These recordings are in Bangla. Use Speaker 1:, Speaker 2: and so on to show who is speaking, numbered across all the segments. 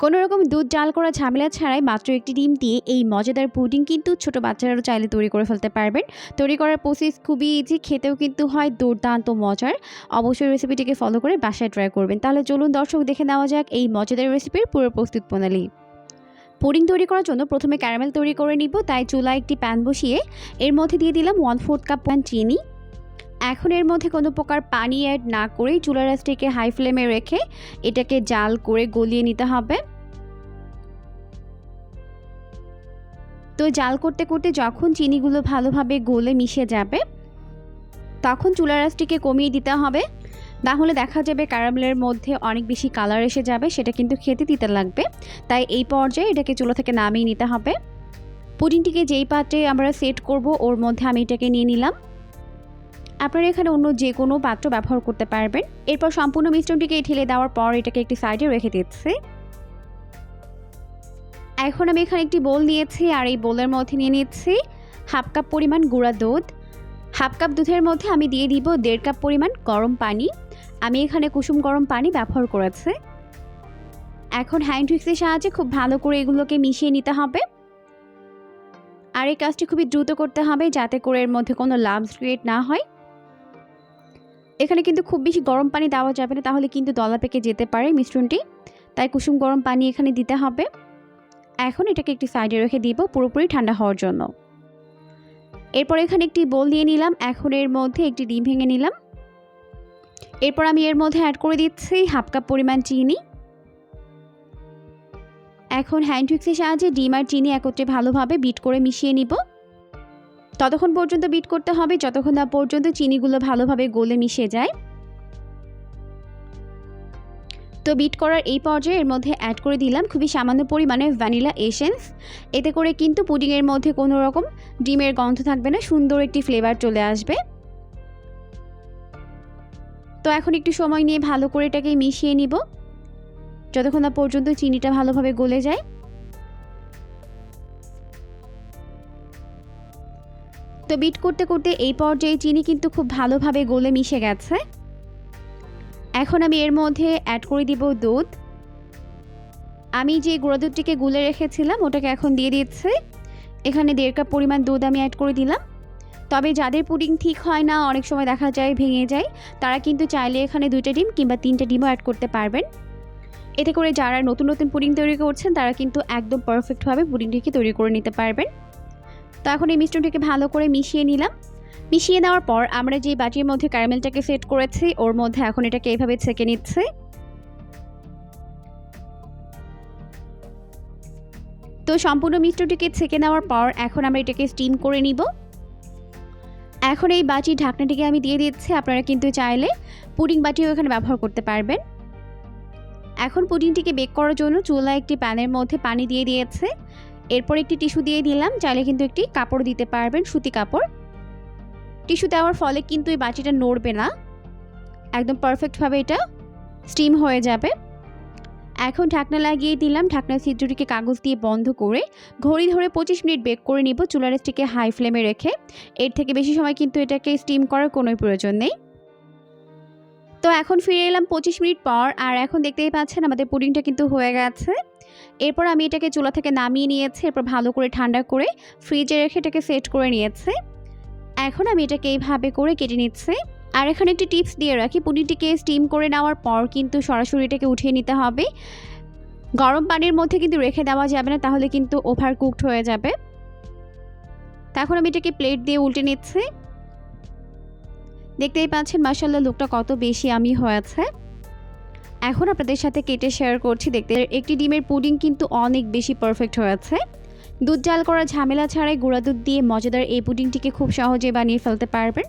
Speaker 1: কোনো রকম দুধ জাল করা ঝামেলা ছাড়াই মাত্র একটি ডিম দিয়ে এই মজাদার পুডিং কিন্তু ছোট বাচ্চারাও চাইলে তৈরি করে ফেলতে পারবেন। তৈরি করার প্রসেস খুবই ইজি, খেতেও কিন্তু হয় দুর্দান্ত মজার। অবশ্যই রেসিপিটিকে ফলো করে বাসায় ট্রাই করবেন। তাহলে চলুন দর্শক, দেখে নেওয়া যাক এই মজাদার রেসিপির পুরো প্রস্তুত প্রণালী। পুডিং তৈরি করার জন্য প্রথমে ক্যারামেল তৈরি করে নিব। তাই চুলায় একটি প্যান বসিয়ে এর মধ্যে দিয়ে দিলাম 1/4 কাপ চিনি। এখন এর মধ্যে কোনো প্রকার পানি অ্যাড না করেই চুলার আঁচটিকে হাই ফ্লেমে রেখে এটাকে জাল করে গলিয়ে নিতে হবে। তো জাল করতে করতে যখন চিনিগুলো ভালোভাবে গলে মিশে যাবে তখন চুলার আঁচটিকে কমিয়ে দিতে হবে, তাহলে দেখা যাবে ক্যারামেলের মধ্যে অনেক বেশি কালার এসে যাবে, সেটা কিন্তু খেতে তিতা লাগবে। তাই এই পর্যায়ে এটাকে চুলা থেকে নামিয়ে নিতে হবে। পুডিংটিকে যেই পাত্রে আমরা সেট করব ওর মধ্যে আমি এটাকে নিয়ে নিলাম। আপনারা এখানে অন্য যে কোনো পাত্র ব্যবহার করতে পারবেন। এরপর সম্পূর্ণ মিশ্রণটিকে ঢেলে দেওয়ার পর এটাকে একটি সাইডে রেখে দিচ্ছি। এখন আমি এখানে একটি বোল নিয়েছি আর এই বোলের মধ্যে নিয়ে নিচ্ছি 1/2 কাপ পরিমাণ গুঁড়া দুধ। 1/2 কাপ দুধের মধ্যে আমি দিয়ে দিব 1.5 কাপ পরিমাণ গরম পানি। আমি এখানে কুসুম গরম পানি ব্যবহার করেছি। এখন হ্যান্ড উইক্সের সাহায্যে খুব ভালো করে এগুলোকে মিশিয়ে নিতে হবে। আর এই কাজটি খুবই দ্রুত করতে হবে যাতে করে এর মধ্যে কোনো লাম্পস ক্রিয়েট না হয়। এখানে কিন্তু খুব বেশি গরম পানি দেওয়া যাবে না, তাহলে কিন্তু দলা পেকে যেতে পারে মিশ্রণটি। তাই কুসুম গরম পানি এখানে দিতে হবে। এখন এটাকে একটি সাইডে রেখে দিব পুরোপুরি ঠান্ডা হওয়ার জন্য। এরপর এখানে একটি বোল নিয়ে নিলাম। এখন এর মধ্যে একটি ডিম ভেঙে নিলাম। এরপর আমি এর মধ্যে অ্যাড করে দিচ্ছি 1/2 কাপ পরিমাণ চিনি। এখন হ্যান্ড উইক্সের সাহায্যে ডিম আর চিনি একত্রে ভালোভাবে বিট করে মিশিয়ে নিব। ততক্ষণ পর্যন্ত বিট করতে হবে যতক্ষণ না পর্যন্ত চিনিগুলো ভালোভাবে গলে মিশে যায়। তো বিট করার এই পর্যায়ে এর মধ্যে অ্যাড করে দিলাম খুবই সামান্য পরিমাণে ভ্যানিলা এসেন্স। এতে করে কিন্তু পুডিংয়ের মধ্যে কোনো রকম ডিমের গন্ধ থাকবে না, সুন্দর একটি ফ্লেভার চলে আসবে। তো এখন একটু সময় নিয়ে ভালো করে এটাকে মিশিয়ে নিব যতক্ষণ না পর্যন্ত চিনিটা ভালোভাবে গলে যায়। তো বিট করতে করতে এই পর্যায়ে চিনি কিন্তু খুব ভালোভাবে গলে মিশে গেছে। এখন আমি এর মধ্যে অ্যাড করে দিব দুধ। আমি যে গুঁড়া দুধটিকে গুলে রেখেছিলাম ওটাকে এখন দিয়ে দিচ্ছি। এখানে 1.5 কাপ পরিমাণ দুধ আমি অ্যাড করে দিলাম। তবে যাদের পুডিং ঠিক হয় না, অনেক সময় দেখা যায় ভেঙে যায়, তারা কিন্তু চাইলে এখানে 2টা ডিম কিংবা 3টে ডিমও অ্যাড করতে পারবেন। এতে করে যারা নতুন নতুন পুডিং তৈরি করছেন তারা কিন্তু একদম পারফেক্টভাবে পুডিংটিকে তৈরি করে নিতে পারবেন। তো এখন এই মিশ্রণটিকে ভালো করে মিশিয়ে নিলাম। মিশিয়ে নেওয়ার পর আমরা যে বাটির মধ্যে ক্যারামেলটাকে সেট করেছি ওর মধ্যে এখন এটাকে এইভাবে ছেঁকে নিচ্ছি। তো সম্পূর্ণ মিশ্রণটিকে ছেঁকে নেওয়ার পর এখন আমরা এটাকে স্টিম করে নিব। এখন এই বাটির ঢাকনাটিকে আমি দিয়ে দিচ্ছি। আপনারা কিন্তু চাইলে পুডিং বাটিও এখানে ব্যবহার করতে পারবেন। এখন পুডিংটিকে বেক করার জন্য চুলায় একটি প্যানের মধ্যে পানি দিয়ে দিয়েছে। এরপর একটি টিস্যু দিয়ে দিলাম, চাইলে কিন্তু একটি কাপড় দিতে পারবেন, সুতি কাপড়। টিস্যু দেওয়ার ফলে কিন্তু এই বাটিটা নড়বে না, একদম পারফেক্টভাবে এটা স্টিম হয়ে যাবে। এখন ঢাকনা লাগিয়ে দিলাম। ঢাকনার ছিদ্রটিকে কাগজ দিয়ে বন্ধ করে ঘড়ি ধরে 25 মিনিট বেক করে নিব চুলার আঁচটিকে হাই ফ্লেমে রেখে। এর থেকে বেশি সময় কিন্তু এটাকে স্টিম করার কোনো প্রয়োজন নেই। তো এখন ফিরে এলাম 25 মিনিট পর, আর এখন দেখতেই পাচ্ছেন আমাদের পুডিংটা কিন্তু হয়ে গেছে। এরপর আমি এটাকে চুলা থেকে নামিয়ে নিয়েছি। এরপর ভালো করে ঠান্ডা করে ফ্রিজে রেখে এটাকে সেট করে নিয়েছি। এখন আমি এটাকে এইভাবে করে কেটে নিচ্ছি। আর এখানে একটি টিপস দিয়ে রাখি, পুডিংটিকে স্টিম করে নেওয়ার পর কিন্তু সরাসরি এটাকে উঠিয়ে নিতে হবে। গরম পানির মধ্যে কিন্তু রেখে দেওয়া যাবে না, তাহলে কিন্তু ওভার কুকড হয়ে যাবে। তো এখন আমি এটাকে প্লেট দিয়ে উল্টে নিচ্ছি। দেখতেই পাচ্ছেন মাশাআল্লাহ লুকটা কত বেশি ইয়ামি হয়েছে। এখন আপনাদের সাথে কেটে শেয়ার করছি। দেখতে একটি ডিমের পুডিং কিন্তু অনেক বেশি পারফেক্ট হয়েছে। দুধ জাল করা ঝামেলা ছাড়াই গুঁড়া দুধ দিয়ে মজাদার এই পুডিংটিকে খুব সহজে বানিয়ে ফেলতে পারবেন।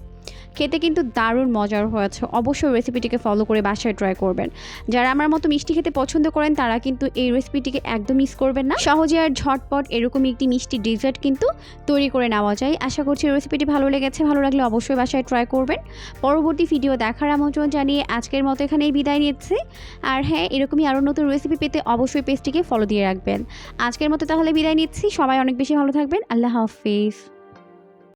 Speaker 1: খেতে কিন্তু দারুণ মজার হয়েছে। অবশ্যই রেসিপিটিকে ফলো করে বাসায় ট্রাই করবেন। যারা আমার মতো মিষ্টি খেতে পছন্দ করেন তারা কিন্তু এই রেসিপিটিকে একদম মিস করবেন না। সহজে আর ঝটপট এরকমই একটি মিষ্টি ডেজার্ট কিন্তু তৈরি করে নেওয়া যায়। আশা করছি রেসিপিটি ভালো লেগেছে। ভালো লাগলে অবশ্যই বাসায় ট্রাই করবেন। পরবর্তী ভিডিও দেখার আমন্ত্রণ জানিয়ে আজকের মতো এখানেই বিদায় নিচ্ছি। আর হ্যাঁ, এরকমই আরও নতুন রেসিপি পেতে অবশ্যই পেজটিকে ফলো দিয়ে রাখবেন। আজকের মতো তাহলে বিদায় নিচ্ছি। সবাই অনেক বেশি ভালো থাকবেন। আল্লাহ হাফিজ।